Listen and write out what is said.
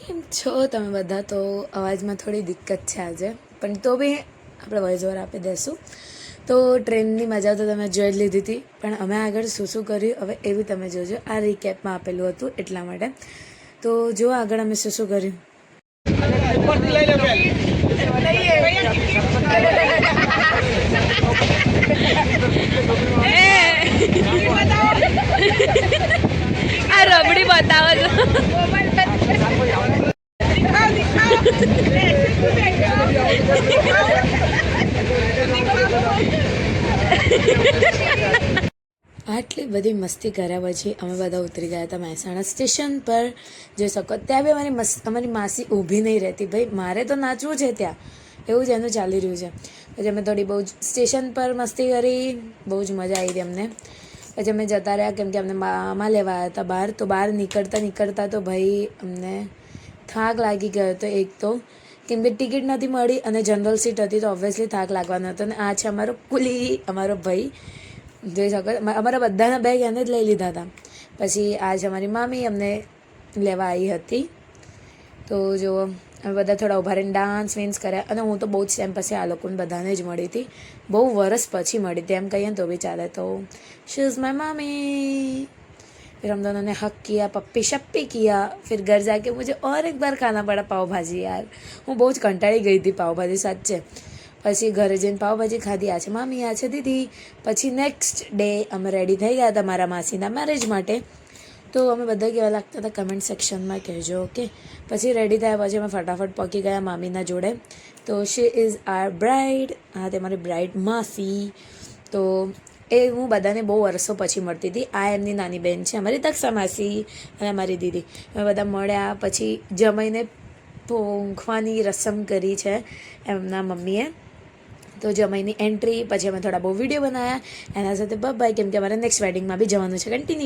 કેમ છો તમે બધા? તો અવાજમાં થોડી દિક્કત છે આજે, પણ તો બી આપણે વોઇસ ઓવર આપી દઈશું. તો ટ્રેનની મજા તો તમે જોઈ જ લીધી હતી, પણ અમે આગળ શું શું કર્યું હવે એ બી તમે જોજો. આ રીકેપમાં આપેલું હતું એટલા માટે. તો જો આગળ અમે શું શું કર્યું. આ રબડી બતાવો છો. આટલી બધી મસ્તી કર્યા પછી અમે બધા ઉતરી ગયા હતા મહેસાણા સ્ટેશન પર. જોઈ શકો ત્યાં બી અમારી માસી ઊભી નહીં રહેતી. ભાઈ મારે તો નાચવું છે ત્યાં, એવું જ એનું ચાલી રહ્યું છે. પછી અમે થોડી બહુ જ સ્ટેશન પર મસ્તી કરી, બહુ જ મજા આવી હતી અમને. પછી અમે જતા રહ્યા કેમ કે અમને મામા લેવા આવ્યા હતા બહાર. તો બહાર નીકળતા તો ભાઈ અમને થાક લાગી ગયો હતો. એક તો કેમ કે ટિકિટ નથી મળી અને જનરલ સીટ હતી, તો ઓબ્વિયસલી થાક લાગવાનો હતો. અને આ છે અમારો કુલી, અમારો ભાઈ. જોઈ શકો અમારા બધાના બેગ એને જ લઈ લીધા હતા. પછી આજ અમારી મામી અમને લેવા આવી હતી. તો જો અમે બધા થોડા ઉભા રહીને ડાન્સ વીન્સ કર્યા. અને હું તો બહુ જ ટાઈમ પછી આ લોકોને બધાને જ મળી હતી, બહુ વરસ પછી મળી હતી એમ કહીએ ને તો બી ચાલે. તો શી ઇઝ માય મામી. फिर हम दोनों ने हक किया, पप्पी शप्पी किया. फिर घर जाके मुझे और एक बार खाना पड़ा पाव भाजी. યાર હું બહુ જ કંટાળી ગઈ હતી પાવભાજી સાચે. પછી ઘરે જઈને પાવભાજી ખાધી. આ છે મામી, આ છે દીદી. પછી નેક્સ્ટ ડે અમે રેડી થઈ ગયા હતા મારા માસીના મેરેજ માટે. તો અમે બધા કેવા લાગતા હતા કમેન્ટ સેક્શનમાં કહેજો. ઓકે, પછી રેડી થયા પછી અમે ફટાફટ પહોંચી ગયા મામીના જોડે. તો શી ઇઝ આર બ્રાઇડ. હા, તે મારી બ્રાઇડ માસી. તો એ હું બધાને બહુ વર્ષો પછી મળતી હતી. આ એમની નાની બહેન છે અમારી દક્ષા માસી અને અમારી દીદી. અમે બધા મળ્યા પછી જમાઈને ઊંઘવાની રસમ કરી છે એમના મમ્મીએ. તો જમાઈની એન્ટ્રી પછી અમે થોડા બહુ વિડીયો બનાવ્યા એના સાથે. બાય કેમ કે અમારે નેક્સ્ટ વેડિંગમાં બી જવાનું છે કન્ટિન્યુ.